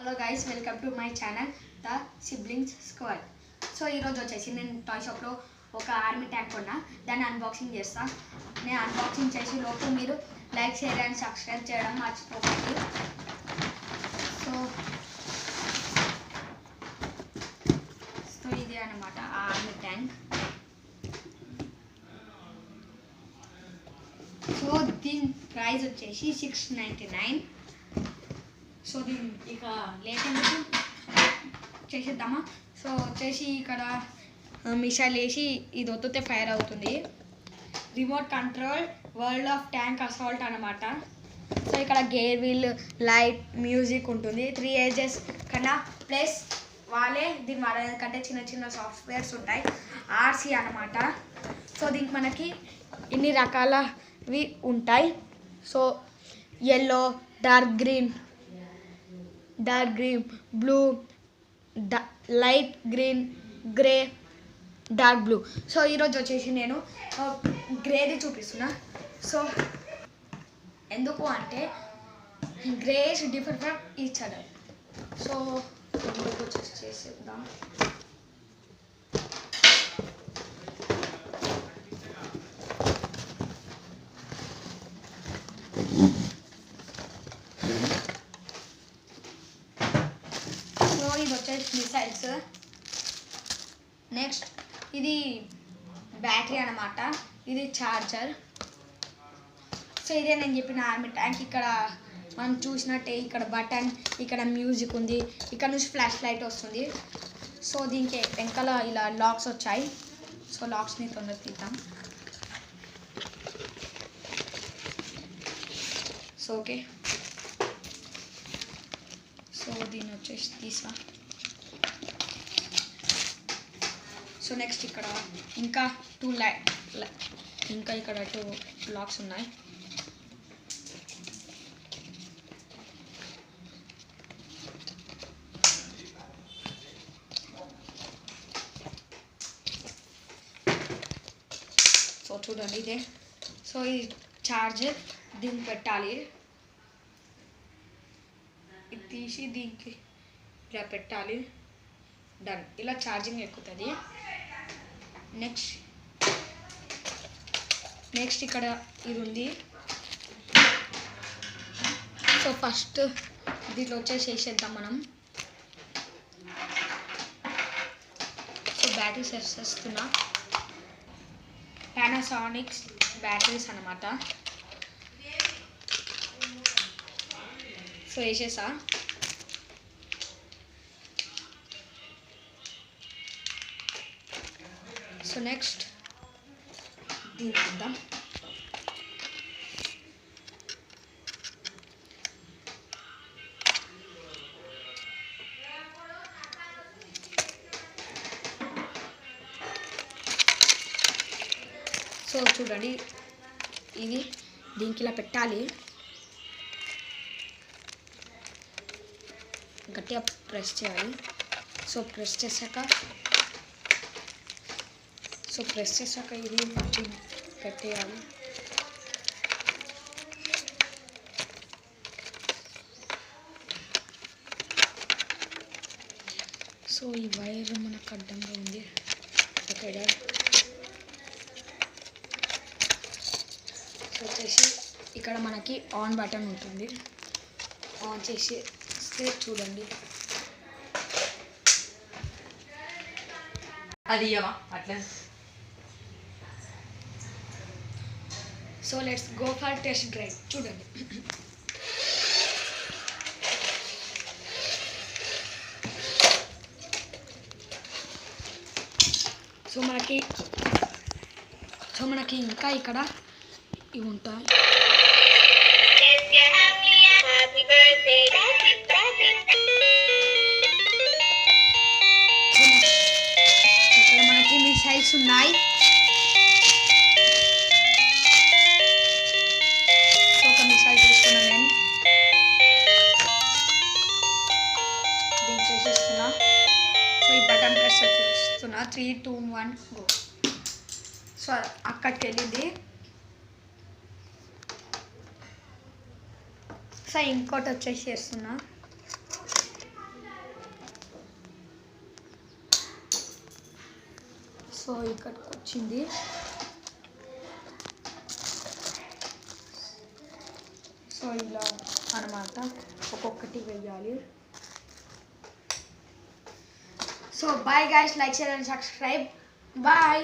Hello guys, welcome to my channel the siblings squad. So ఈరోజు వచ్చేసి నేను toy షాప్లో ఒక ఆర్మీ ట్యాంక్ కొన్నా. దాన్ని అన్బాక్సింగ్ చేస్తా. నేను అన్బాక్సింగ్ చేసి లోపు మీరు లైక్, షేర్ అండ్ సబ్స్క్రైబ్ చేయడం మర్చిపోకండి. సో ఇది అన్నమాట ఆ ఆర్మీ ట్యాంక్. సో దీని ప్రైస్ వచ్చేసి $699. సో దీన్ని ఇక లేకుండా చేసేద్దామా. సో వచ్చేసి ఇక్కడ మిసైల్ వేసి ఇది ఒత్తితే ఫైర్ అవుతుంది. Remote control world of tank assault అనమాట. సో ఇక్కడ గేర్ వీల్, లైట్, మ్యూజిక్ ఉంటుంది. 3 ఏజెస్ కన్నా ప్లస్ వాళ్ళే దీని వాడేందుకంటే చిన్న చిన్న సాఫ్ట్వేర్స్ ఉంటాయి. ఆర్సీ అనమాట. సో దీనికి మనకి ఇన్ని రకాలవి ఉంటాయి. So yellow, dark green, blue, light green, grey, dark blue. So ఈరోజు వచ్చేసి నేను గ్రేది చూపిస్తున్నా. సో ఎందుకు అంటే grace different from each other. So వచ్చేసి చేసేద్దాం. ఇది వచ్చేసి మిసైల్స్. నెక్స్ట్ ఇది బ్యాటరీ అన్నమాట. ఇది ఛార్జర్. సో ఇదే నేను చెప్పిన ఆర్మీ ట్యాంక్. ఇక్కడ మనం చూసినట్టే ఇక్కడ బటన్, ఇక్కడ మ్యూజిక్ ఉంది, ఇక్కడ నుంచి ఫ్లాష్ లైట్ వస్తుంది. సో దీనికి వెనకాల ఇలా లాక్స్ వచ్చాయి. సో లాక్స్ని తొందరగా తీద్దాం. So okay. సో దీన్ని వచ్చేసి తీసా. సో నెక్స్ట్ ఇక్కడ ఇంకా ఇక్కడ 2 లాక్స్ ఉన్నాయి. సో చూడండి ఇదే. సో ఈ ఛార్జర్ దీనికి పెట్టాలి. ఇది తీసి దీనికి ఇలా పెట్టాలి. డన్. ఇలా ఛార్జింగ్ ఎక్కుతుంది. నెక్స్ట్ ఇక్కడ ఇది ఉంది. సో ఫస్ట్ దీంట్లో వచ్చేసి వేసేద్దాం మనం. సో బ్యాటరీస్ వేసేస్తున్నా. పానాసోనిక్స్ బ్యాటరీస్ అన్నమాట. సో వేసేసా. సో నెక్స్ట్ దీన్ని చూద్దాం. సో చూడండి ఇది దీనికి ఇలా పెట్టాలి. గట్టిగా ప్రెస్ చేయాలి. సో ప్రెస్ చేశాక ఇది పెట్టేయాలి. సో ఈ వైర్ మనకు అడ్డంగా ఉంది. ఓకే. సో వచ్చేసి ఇక్కడ మనకి ఆన్ బటన్ ఉంటుంది. ఆన్ చేసి చూడండి. అది అట్లా. So let's go for test drive. చూడండి. సో మనకి ఇంకా ఇక్కడ ఇవి ఉంటాయి. ఇక్కడ మనకి మిసైల్స్ ఉన్నాయి. సో ఒక మిసైల్ తీసుకున్నాను నేను. దీన్ని చేసేస్తున్నా. సో ఈ బటన్ ప్రెస్ చేస్తున్నా. 3, 2, 1 గో. సో అక్కడికి వెళ్ళింది. సో ఇంకోటి వచ్చేసి చేస్తున్నా. సో ఇక్కడికి వచ్చింది. సో ఇలా అన్నమాట, ఒక్కొక్కటి వేయాలి. So bye guys, like share and subscribe. Bye.